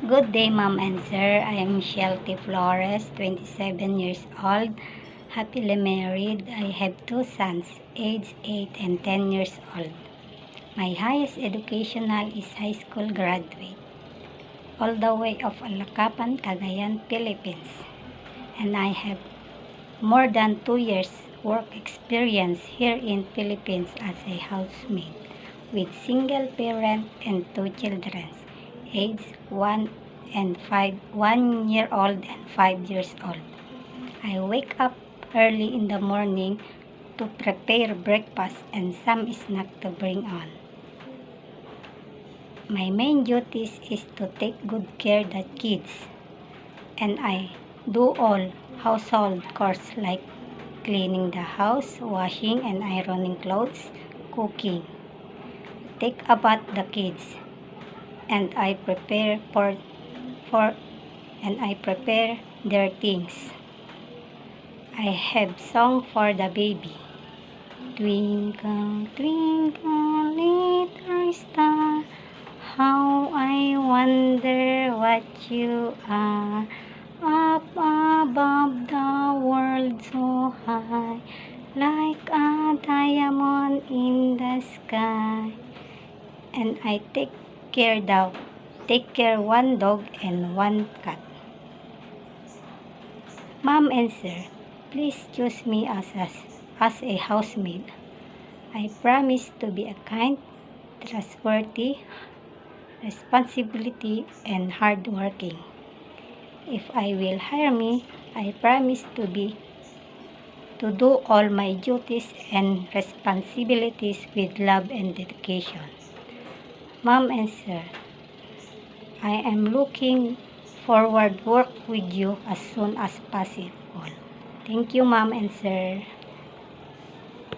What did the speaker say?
Good day, Ma'am and Sir. I am Shelty Flores, 27 years old, happily married. I have two sons, aged 8 and 10 years old. My highest educational is high school graduate, all the way of Alakapan, Cagayan, Philippines. And I have more than 2 years work experience here in Philippines as a housemaid with single parent and two children, aged 1 year old and 5 years old. I wake up early in the morning to prepare breakfast and some snack to bring on. My main duties is to take good care of the kids, and I do all household chores like cleaning the house, washing and ironing clothes, cooking, take about the kids, and I prepare their things. I have song for the baby. Twinkle, twinkle, little star, how I wonder what you are. Up above the world so high, like a diamond in the sky. And I take care one dog and one cat. Mom and Sir, please choose me as a housemaid. I promise to be a kind, trustworthy, responsibility, and hardworking. If I will hire me, I promise to do all my duties and responsibilities with love and dedication. Mom and Sir, I am looking forward to work with you as soon as possible. Thank you, Mom and Sir.